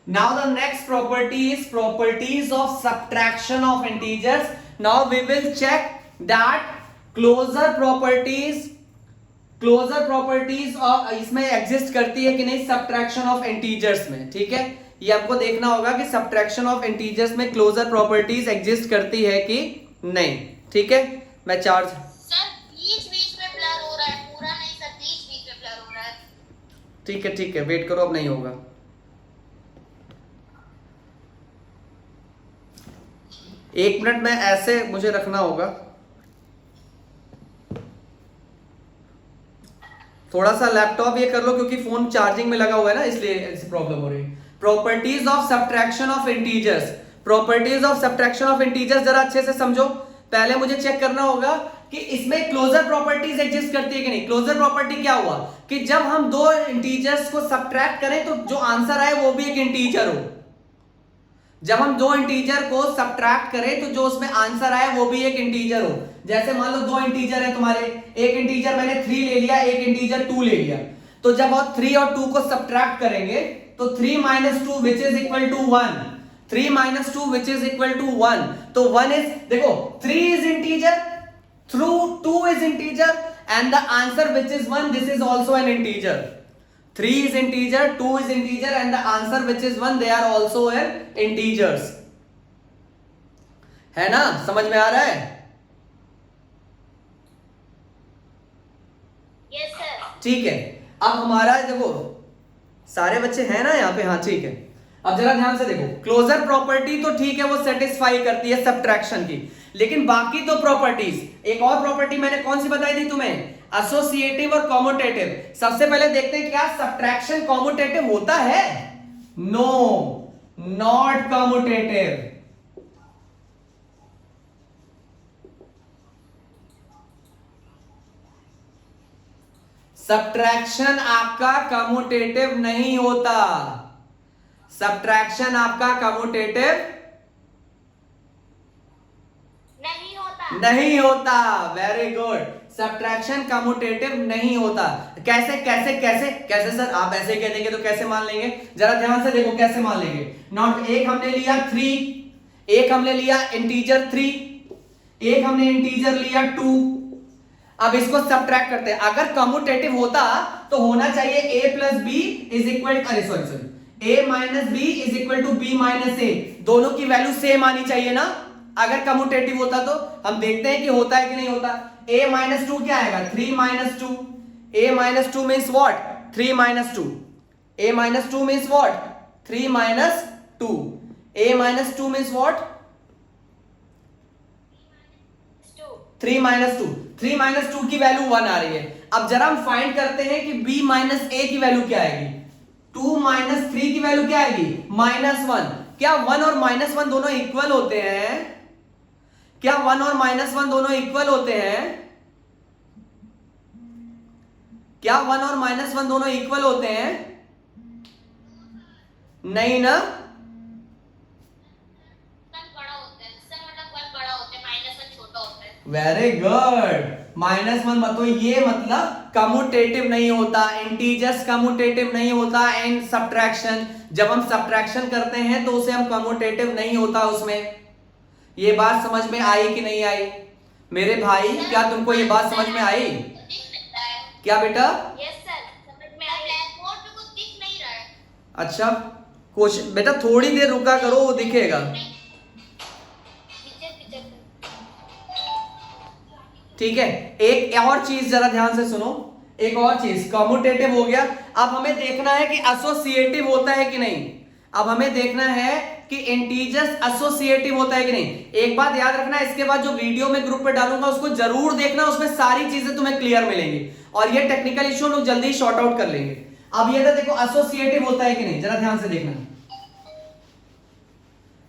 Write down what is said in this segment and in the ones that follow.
Now the next property is properties of subtraction of integers. Now we will check that closure properties और इसमें exist करती है कि नहीं सब्ट्रैक्शन ऑफ इंटीजर्स में। ठीक है, ये आपको देखना होगा कि सब्ट्रैक्शन ऑफ इंटीजर्स में क्लोजर प्रॉपर्टीज एग्जिस्ट करती है कि नहीं। ठीक है, मैं चार्ज सर बीच में ब्लर हो रहा है, पूरा नहीं सर, बीच में ब्लर हो रहा है। ठीक है, वेट करो, अब नहीं होगा। एक मिनट में ऐसे मुझे रखना होगा, थोड़ा सा लैपटॉप ये कर लो क्योंकि फोन चार्जिंग में लगा हुआ है ना, इसलिए ऐसी प्रॉब्लम हो रही है। Properties of subtraction of integers, properties of subtraction of integers जरा अच्छे से समझो। पहले मुझे चेक करना होगा कि इसमें क्लोजर प्रॉपर्टीज एग्जिस्ट करती है कि नहीं। क्लोजर प्रॉपर्टी क्या हुआ कि जब हम दो इंटीजर्स को सब्ट्रैक्ट करें तो जो आंसर आए वो भी एक इंटीजर हो। जब हम दो इंटीजर को सब्ट्रैक्ट करें तो जो उसमें आंसर आए वो भी एक इंटीजर हो। जैसे मान लो दो इंटीजर है तुम्हारे, एक इंटीजर मैंने 3 ले लिया, एक इंटीजर 2 ले लिया, तो जब आप 3 और 2 को सब्ट्रैक्ट करेंगे तो 3 - 2 which is equal to 1, 3 - 2 which is equal to 1, तो 1 इज, देखो 3 is integer, through 2 is integer and the answer which is 1, this is also an integer. 3 is integer, 2 is integer and the answer which is 1, they are also an integers। है ना, समझ में आ रहा है? Yes sir. ठीक है, अब हमारा देखो सारे बच्चे हैं ना यहाँ पे, हाँ ठीक है। अब जरा ध्यान से देखो, क्लोजर प्रॉपर्टी तो ठीक है, वो सेटिस्फाई करती है सब्ट्रैक्शन की, लेकिन बाकी दो प्रॉपर्टीज, एक और प्रॉपर्टी मैंने कौन सी बताई थी तुम्हें, एसोसिएटिव और कॉम्यूटेटिव। सबसे पहले देखते हैं क्या सब्ट्रैक्शन कॉम्यूटेटिव होता है? No, not commutative. सब्ट्रैक्शन आपका कम्यूटेटिव नहीं होता, सब्ट्रैक्शन आपका कम्यूटेटिव नहीं होता। वेरी गुड, सब्ट्रैक्शन कम्यूटेटिव नहीं होता। कैसे कैसे कैसे कैसे सर, आप ऐसे कह देंगे तो कैसे मान लेंगे? जरा ध्यान से देखो कैसे मान लेंगे। नॉट, एक हमने लिया 3, एक हमने लिया इंटीजर 3, एक हमने इंटीजर लिया 2। अब इसको सब्ट्रैक्ट करते हैं। अगर कम्यूटेटिव होता तो होना चाहिए a plus B is equal, अरे sorry a minus B is equal to B minus A, दोनों की वैल्यू सेम आनी चाहिए ना। अगर कम्यूटेटिव होता तो हम देखते हैं कि होता है कि नहीं होता। a माइनस 2 क्या आएगा? 3 minus 2, a minus 2 means what? 3 minus 2, a minus 2 means what? 3 minus 2, a minus 2 means what? 3 minus 2, 3 minus 2 की वैल्यू 1 आ रही है। अब जरा हम फाइंड करते हैं कि b माइनस a की वैल्यू क्या आएगी। 2 माइनस 3 की वैल्यू क्या आएगी? -1। क्या 1 और -1 दोनों इक्वल होते हैं? क्या 1 और -1 दोनों इक्वल होते हैं? क्या 1 और -1 दोनों इक्वल होते हैं? नहीं ना, वेरी गुड, -1 मत, तो ये मतलब कम्यूटेटिव नहीं होता, इंटीजर्स कम्यूटेटिव नहीं होता एंड सब्ट्रैक्शन, जब हम सब्ट्रैक्शन करते हैं तो उसे हम कम्यूटेटिव नहीं होता उसमें। ये बात समझ में आई कि नहीं आई मेरे भाई? क्या तुमको ये बात समझ में आई? क्या बेटा? यस सर, समझ में आई। ब्लैकबोर्ड पे कुछ दिख नहीं रहा है। अच्छा, कुछ बेटा थोड़ी देर रुका करो, वो दिखेगा। ठीक है, एक और चीज जरा ध्यान से सुनो, एक और चीज, कम्यूटेटिव हो गया। अब हमें देखना है कि एसोसिएटिव होता है कि नहीं। अब हमें देखना है कि इंटीजर्स एसोसिएटिव होता है कि नहीं। एक बात याद रखना, इसके बाद जो वीडियो में ग्रुप पे डालूंगा उसको जरूर देखना, उसमें सारी चीजें तुम्हें क्लियर मिलेंगी और ये टेक्निकल इश्यू लोग जल्दी ही शॉर्ट आउट कर लेंगे। अब ये देखो एसोसिएटिव होता है कि नहीं, जरा ध्यान से देखना।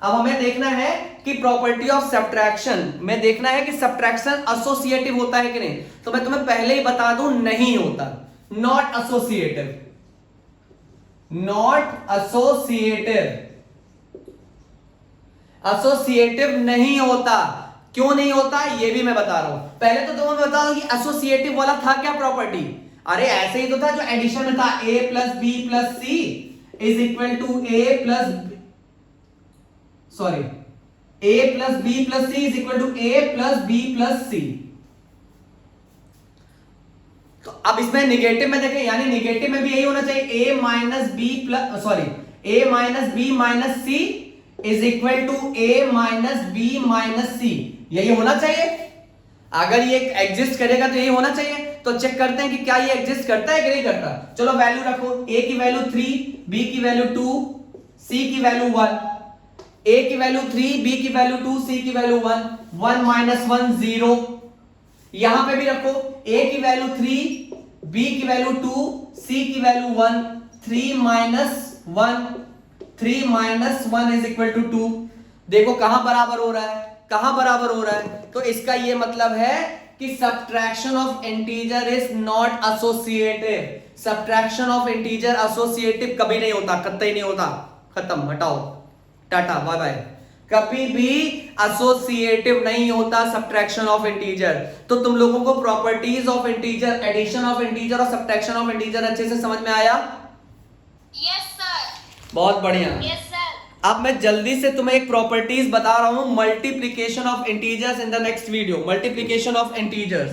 अब हमें देखना है कि प्रॉपर्टी ऑफ सब्ट्रैक्शन में देखना है कि सब्ट्रैक्शन एसोसिएटिव होता है कि नहीं। तो मैं तुम्हें पहले ही बता दूं, नहीं होता, not associative, not associative, associative नहीं होता। क्यों नहीं होता ये भी मैं बता रहा हूं। पहले तो तुम्हें बता दूं कि एसोसिएटिव वाला था क्या प्रॉपर्टी। अरे ऐसे ही तो था जो एडिशन में था, a plus B plus C, is equal to A plus sorry a plus B plus C is equal to A plus B plus C. तो अब इसमें निगेटिव में देखें, यानी निगेटिव में भी यही होना चाहिए, a minus B plus sorry a minus B minus C is equal to a minus B minus C, यही होना चाहिए। अगर ये एग्जिस्ट करेगा तो यही होना चाहिए। तो चेक करते हैं कि क्या ये एग्जिस्ट करता है कि नहीं करता। चलो वैल्यू रखो, a की वैल्यू 3, b की वैल्यू 2, c की वैल्यू 1, a की वैल्यू 3, b की वैल्यू 2, c की वैल्यू 1, 1 माइनस 1 0। यहां पे भी रखो, a की वैल्यू 3, b की वैल्यू 2, c की value 1, 3 minus 1, 3 minus 1 is equal to 2। देखो कहां बराबर हो रहा है, कहां बराबर हो रहा है। तो इसका ये मतलब है कि subtraction of integer is not associative. Subtraction of integer associative कभी नहीं होता, कतई नहीं होता। खत्म, हटाओ, टाटा, बाय बाय। कभी भी एसोसिएटिव नहीं होता सब्ट्रैक्शन ऑफ इंटीजर। तो तुम लोगों को properties of integer, addition of integer और सब्ट्रैक्शन ऑफ इंटीजर अच्छे से समझ में आया? Yes sir. बहुत बढ़िया। Yes sir. अब मैं जल्दी से तुम्हें एक प्रॉपर्टीज बता रहा हूं, multiplication of integers in the next video. Multiplication of integers